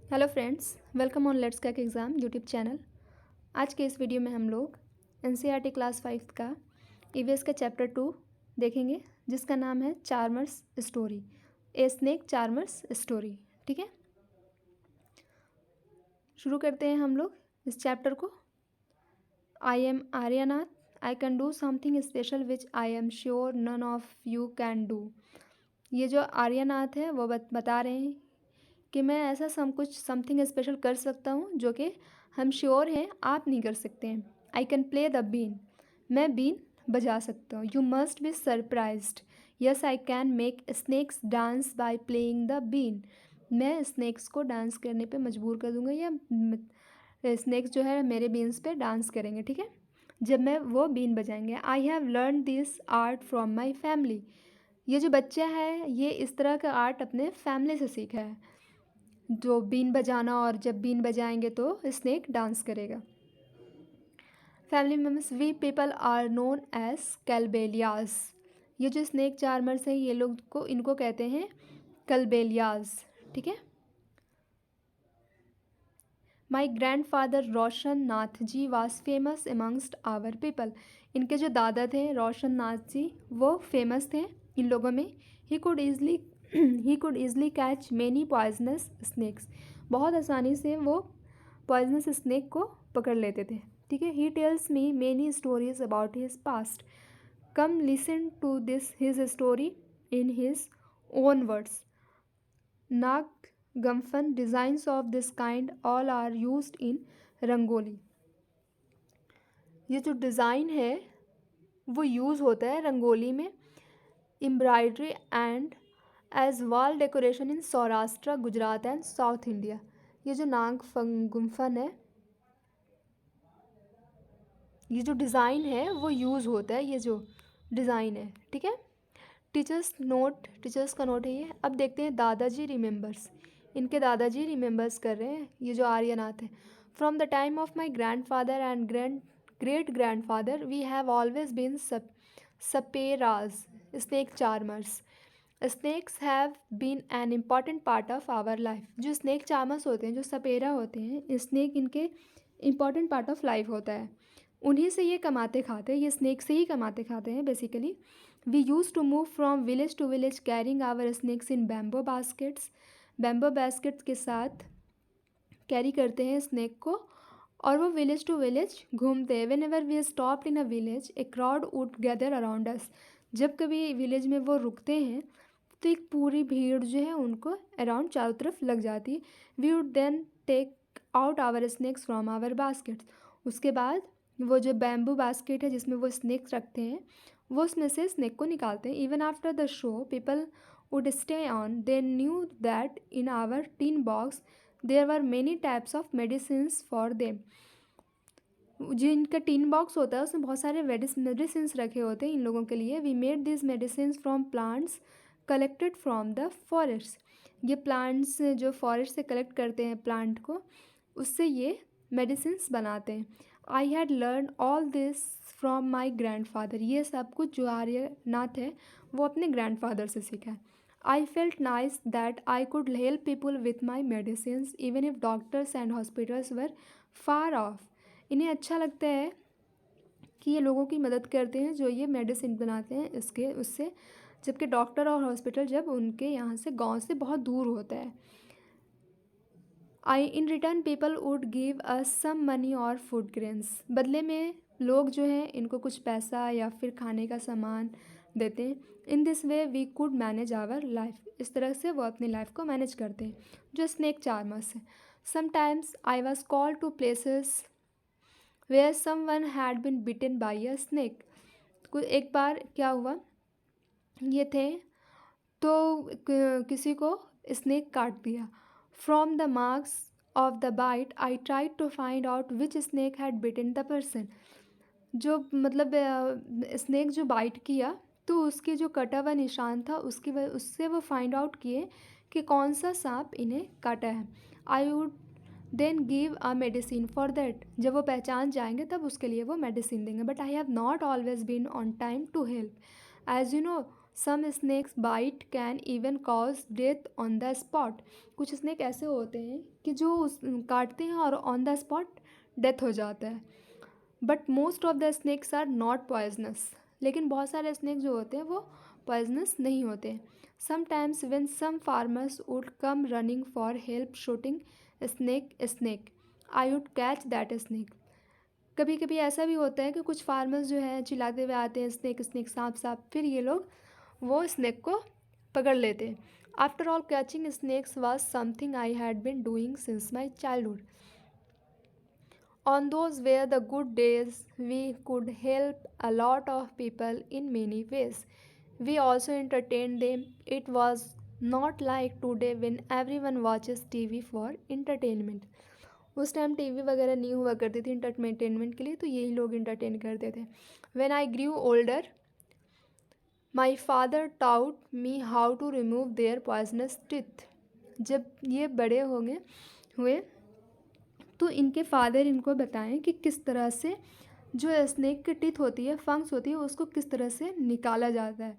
Hello friends, welcome on let's crack exam YouTube channel. आज के इस वीडियो में हम लोग एनसीईआरटी क्लास 5 का ईवीएस का चैप्टर 2 देखेंगे, जिसका नाम है charmers story, a snake charmers story. ठीक है, शुरू करते हैं हम लोग इस चैप्टर को। I am Aryanath, I can do something special which I am sure none of you can do. ये जो आर्यनाथ है वो बता रहे हैं कि मैं ऐसा कुछ समथिंग स्पेशल कर सकता हूँ जो कि हम श्योर हैं आप नहीं कर सकते हैं। I can play the been, मैं बीन बजा सकता हूँ। You must be surprised, yes I can make snakes dance by playing the been, मैं स्नेक्स को डांस करने पे मजबूर कर दूँगा या स्नेक्स जो है मेरे बीन्स पे डांस करेंगे। ठीक है, जब मैं वो बीन बजाएंगे। I have learn this art from my family, ये जो बच्चा है ये इस तरह का आर्ट अपने फैमिली से सीखा है, जो बीन बजाना, और जब बीन बजाएंगे तो स्नेक डांस करेगा। Family members, we people are known as Kalbelias, ये जो स्नेक चार्मर्स हैं ये लोग को इनको कहते हैं कलबेलियाज। ठीक है, my grandfather Roshan Nath ji was famous amongst our people, इनके जो दादा थे रोशन नाथ जी वो फेमस थे इन लोगों में। He could easily catch many poisonous snacks, बहुत आसानी से वो पॉइजनस स्नेक को पकड़ लेते थे। ठीक है, he tells me many stories about his past, come listen to this his story in his own words. Naag gumphan designs of this kind all are used in rangoli, ये जो डिज़ाइन है वो यूज़ होता है रंगोली में, embroidery and as wall decoration in Saurashtra Gujarat and south India. ये जो नाग गुम्फन है, ये जो डिज़ाइन है वो यूज़ होता है, ये जो डिज़ाइन है। ठीक है, टीचर्स का नोट है ये। अब देखते हैं दादाजी रिमेंबर्स, इनके दादाजी रिमेंबर्स कर रहे हैं ये जो आर्यनाथ है। From the time of my grandfather and great grandfather we have always been saperas snake charmers, snakes have been an important part of our life. जो स्नेक चार्मर्स होते हैं, जो सपेरा होते हैं, स्नेक इनके इम्पॉर्टेंट पार्ट ऑफ लाइफ होता है, उन्हीं से ये कमाते खाते हैं, ये स्नेक से ही कमाते खाते हैं basically. We use to move from village to village carrying our snakes in bamboo baskets, bamboo baskets के साथ कैरी करते हैं स्नेक को, और वो विलेज टू विलेज घूमते हैं। Whenever we stopped in a village a crowd would gather around us, जब कभी विलेज में वो रुकते हैं तो एक पूरी भीड़ जो है उनको अराउंड चारों तरफ लग जाती है। We would then take out our snakes from our baskets, उसके बाद वो जो बैम्बू बास्केट है जिसमें वो स्नेक्स रखते हैं वो उसमें से स्नेक को निकालते हैं। Even after the show people would stay on, they knew that in our tin box there were many types of medicines for them, जो इनका टिन बॉक्स होता है उसमें बहुत सारे मेडिसिन्स रखे होते हैं इन लोगों के लिए। We made this medicines from plants collected from the forest, ये प्लांट्स जो फॉरेस्ट से कलेक्ट करते हैं प्लांट को, उससे ये मेडिसिन्स बनाते हैं। I had learn all this from my grandfather, ये सब कुछ जो आर्यनाथ है वो अपने ग्रैंड फादर से सीखा है। I felt nice that I could help people with my medicines even if doctors and hospitals were far of, इन्हें अच्छा लगता है कि ये लोगों की मदद करते हैं जो ये मेडिसिन बनाते हैं इसके उससे, जबकि डॉक्टर और हॉस्पिटल जब उनके यहाँ से गांव से बहुत दूर होता है। I in return people would give us some money और फूड ग्रेन्स, बदले में लोग जो हैं इनको कुछ पैसा या फिर खाने का सामान देते हैं। In this way we could manage our life, इस तरह से वो अपनी लाइफ को मैनेज करते हैं जो स्नेक चार्मर्स है। Sometimes I was called to places where someone had been bitten by a snake, एक बार क्या हुआ, ये थे तो किसी को स्नेक काट दिया। From the marks of the bite I try to find out which snake had bitten the person, जो मतलब स्नेक जो बाइट किया तो उसके जो कटा हुआ निशान था उससे वो फाइंड आउट किए कि कौन सा सांप इन्हें काटा है। I would then give a medicine for that, जब वो पहचान जाएंगे तब उसके लिए वो मेडिसिन देंगे। But I have not always been on time to help, as you know some snakes bite can even cause death on the spot. कुछ स्नेक ऐसे होते हैं कि जो काटते हैं और ऑन द स्पॉट डेथ हो जाता है। But most of the snakes are not poisonous. लेकिन बहुत सारे स्नेक जो होते हैं वो पॉइजनस नहीं होते। Sometimes when some farmers would come running for help shouting snake snake I would catch that snake. कभी कभी ऐसा भी होता है कि कुछ फार्मर्स जो है चिल्लाते हुए आते हैं स्नेक स्नेक सांप सांप, फिर ये लोग वो स्नेक को पकड़ लेते हैं। After all catching snakes was something I had been doing since my childhood. On those were the good days, we could help a lot of people in many ways. We also entertained them. It was not like today when everyone watches TV for entertainment. उस time TV वगैरह नहीं हुआ करती थी entertainment के लिए, तो यही लोग इंटरटेन करते थे। When I grew older, my father taught me how to remove their poisonous teeth. जब ये बड़े हुए तो इनके फादर इनको बताएं कि किस तरह से जो स्नेक की टीथ होती है, फंक्स होती है, उसको किस तरह से निकाला जाता है।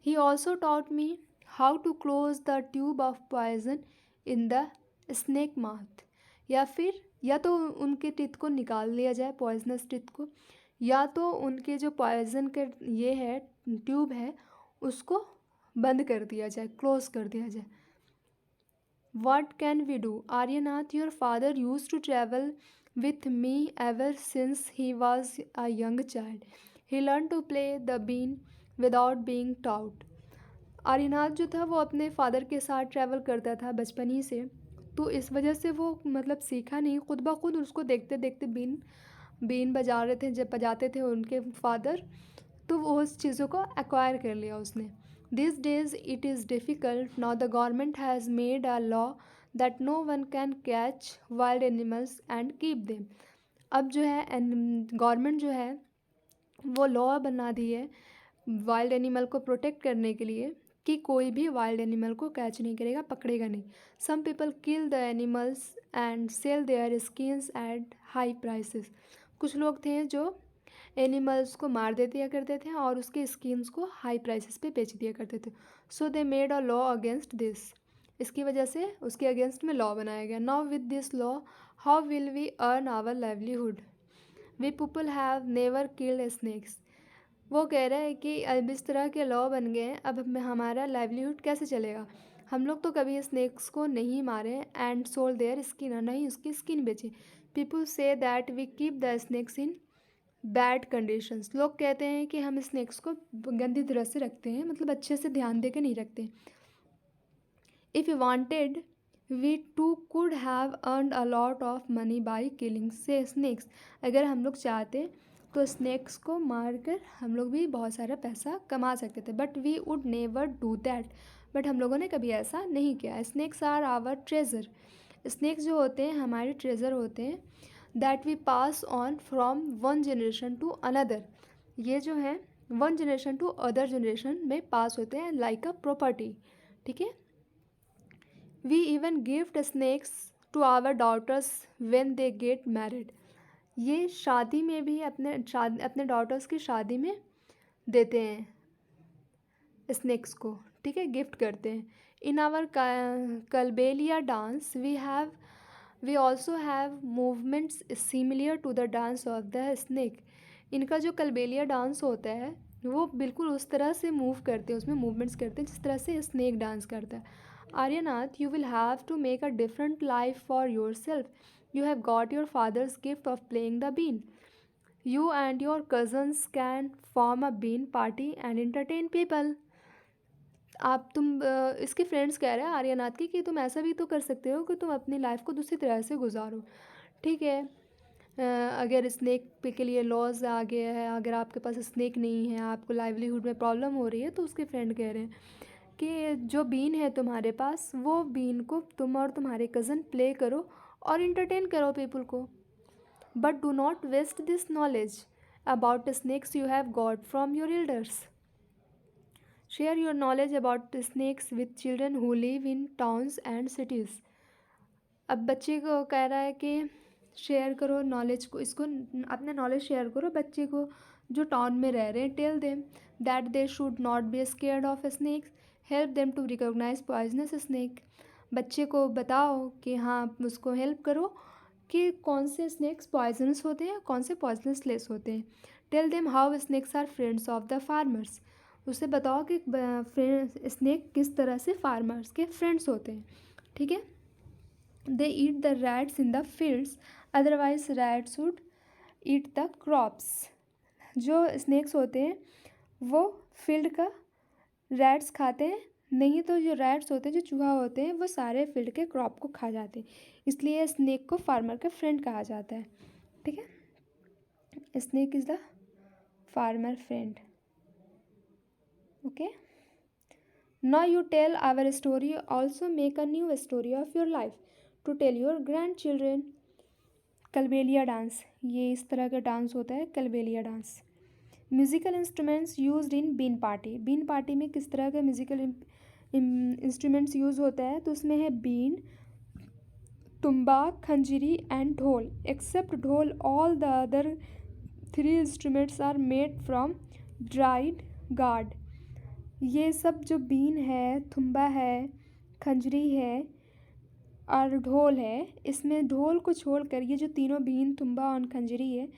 He also taught me how to close the tube of poison in the snake mouth. या तो उनके टीथ को निकाल लिया जाए, पॉइजनस टीथ को, या तो उनके जो पॉइजन के ये है ट्यूब है उसको बंद कर दिया जाए, क्लोज कर दिया जाए। What can we do? Aryanath, your father used to travel with me ever since he was a young child. He learned to play the bean without being taught. Aryanath जो था वो अपने फादर के साथ ट्रैवल करता था बचपन ही से, तो इस वजह से वो मतलब सीखा नहीं, खुद ब खुद उसको देखते देखते बीन बीन बजा रहे थे, जब बजाते थे उनके फादर, तो वो उस चीज़ों को एक्वायर कर लिया उसने। These days it is difficult. Now the government has made a law that no one can catch wild animals and keep them. अब जो है गवर्नमेंट जो है वो लॉ बना दी है वाइल्ड एनिमल को प्रोटेक्ट करने के लिए कि कोई भी वाइल्ड एनिमल को कैच नहीं करेगा, पकड़ेगा नहीं। Some people kill the animals and sell their skins at high prices. कुछ लोग थे जो एनिमल्स को मार दे दिया करते थे और उसके स्किन्स को हाई प्राइसेस पे बेच दिया करते थे। So they made a law against this. इसकी वजह से उसके अगेंस्ट में लॉ बनाया गया। Now with this law how will we earn our livelihood? We people have never killed snakes. वो कह रहा है कि अब इस तरह के लॉ बन गए हैं, अब हमारा लाइवलीहुड कैसे चलेगा? हम लोग तो कभी स्नेक्स को नहीं मारे एंड सोल्ड देयर स्किन, और नहीं उसकी स्किन बेची। People say that we keep the snakes in bad conditions. लोग कहते हैं कि हम स्नेक्स को गंदी तरह से रखते हैं, मतलब अच्छे से ध्यान दे के नहीं रखते। If you wanted we too could have earned a lot of money by killing से स्नेक्स। अगर हम लोग चाहते तो स्नेक्स को मार कर हम लोग भी बहुत सारा पैसा कमा सकते थे, but we would never do that. But हम लोगों ने कभी ऐसा नहीं किया। Snakes are our treasure. Snakes जो होते हैं हमारे ट्रेजर होते हैं, that we pass on from one generation to another. ये जो है one generation to other generation में पास होते हैं लाइक अ प्रॉपर्टी। ठीक है। We even gift snakes to our daughters when they get married. ये शादी में भी अपने डॉटर्स की शादी में देते हैं स्नेक्स को, ठीक है, गिफ्ट करते हैं। In our Kalbelia dance we also have movements similar to the dance of the snake. इनका जो कलबेलिया डांस होता है वो बिल्कुल उस तरह से मूव करते हैं, उसमें मूवमेंट्स करते हैं जिस तरह से स्नेक डांस करता है। Aryanath, you will have to make a different life for yourself. You have got your father's gift of playing the bean. You and your cousins can form a bean party and entertain people. इसके friends कह रहे हैं आर्यनाथ की कि तुम ऐसा भी तो कर सकते हो कि तुम अपनी लाइफ को दूसरी तरह से गुजारो। ठीक है। अगर स्नेक पे के लिए लॉज आ गया है, अगर आपके पास स्नेक नहीं है, आपको लाइवलीहुड में प्रॉब्लम हो रही है, तो उसके फ्रेंड कह रहे हैं कि जो बीन है तुम्हारे पास, वो बीन को तुम और तुम्हारे कज़न प्ले करो और इंटरटेन करो पीपल को। But do not waste this knowledge about snakes you have got from your elders. Share your knowledge about snakes with children who live in towns and cities. अब बच्चे को कह रहा है कि शेयर करो नॉलेज को, इसको अपना नॉलेज शेयर करो बच्चे को जो टाउन में रह रहे हैं, tell them that they should not be scared of snakes, help them to recognise poisonous snake. बच्चे को बताओ कि हाँ, उसको हेल्प करो कि कौन से स्नेक्स पॉइजनस होते हैं, कौन से पॉइजनस लेस होते हैं। Tell them how snakes are friends of the farmers, उसे बताओ कि स्नेक किस तरह से फार्मर्स के फ्रेंड्स होते हैं। ठीक है। They eat the rats in the fields, otherwise rats would eat the crops. जो स्नेक्स होते हैं वो फील्ड का रैट्स खाते हैं, नहीं तो जो रैट्स होते हैं, जो चूहा होते हैं, वो सारे फील्ड के क्रॉप को खा जाते हैं, इसलिए स्नेक को फार्मर का फ्रेंड कहा जाता है। ठीक है। Snake is the farmer friend. Okay, now you tell our story, also make a new story of your life to tell your grandchildren. Kalbelia dance, ये इस तरह का डांस होता है, Kalbelia dance. Musical instruments used in been party, बीन party में किस तरह के म्यूज़िकल इंस्ट्रूमेंट्स यूज़ होता है, तो उसमें है बीन, तुम्बा, खंजरी एंड ढोल। Except dhol, all the other 3 instruments are made from dried gourd. ये सब जो बीन है, तुम्बा है, खंजरी है और ढोल है, इसमें ढोल को छोड़कर ये जो तीनों बीन, तुम्बा और खंजरी है,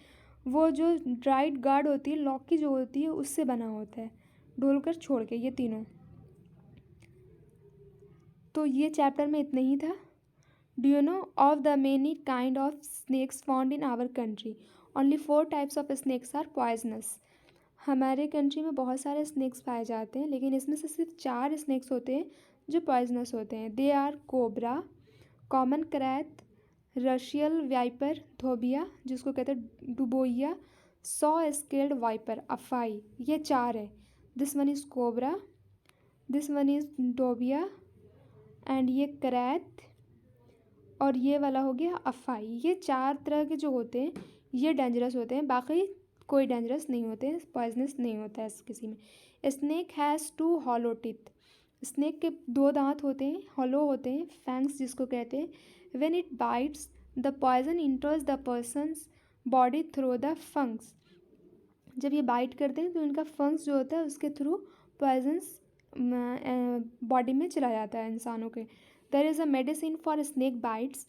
वो जो ड्राइड गार्ड होती है, लौकी जो होती है, उससे बना होता है, ढोल कर छोड़ के ये तीनों। तो ये चैप्टर में इतना ही था। Do you know of the many kind of snakes found in our country, only 4 types of snakes are poisonous. हमारे कंट्री में बहुत सारे स्नेक्स पाए जाते हैं, लेकिन इसमें से सिर्फ 4 स्नेक्स होते हैं जो पॉइजनस होते हैं। They are cobra, common krait, Russell viper, धोबिया जिसको कहते हैं डुबोइया, सॉ स्केल्ड वाइपर, अफाई। ये 4 है। This one is cobra, this one is dobia and ये करैत, और ये वाला हो गया अफाई। ये 4 तरह के जो होते हैं ये डेंजरस होते हैं, बाकी कोई डेंजरस नहीं होते हैं, पॉइजनस नहीं होता है किसी में। Snake has 2 hollow teeth, snake के 2 दांत होते हैं, हॉलो होते हैं, फैंग्स जिसको कहते हैं। When it bites the poison enters the person's body through the fangs, जब ये बाइट करते हैं तो इनका फंग्स जो होता है उसके थ्रू पॉइजन्स बॉडी में चला जाता है इंसानों के। There is a medicine for snake bites,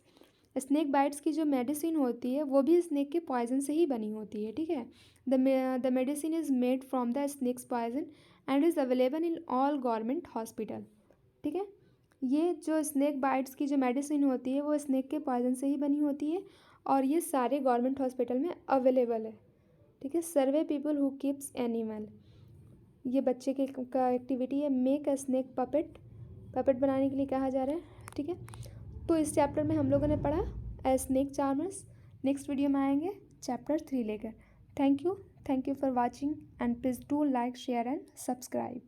snake bites की जो मेडिसिन होती है वो भी स्नेक के पॉइजन से ही बनी होती है। ठीक है। The medicine is made from the snakes poison and is available in all government hospital. ठीक है। ये जो स्नेक बाइट्स की जो मेडिसिन होती है वो स्नेक के पॉइजन से ही बनी होती है और ये सारे गवर्नमेंट हॉस्पिटल में अवेलेबल है। ठीक है। सर्वे पीपल हु कीप्स एनिमल, ये बच्चे के का एक्टिविटी है। Make a snake puppet, puppet बनाने के लिए कहा जा रहा है। ठीक है। तो इस चैप्टर में हम लोगों ने पढ़ा a snake charmers. Next video में आएंगे चैप्टर 3 लेकर। Thank you for watching and please do like, share and subscribe.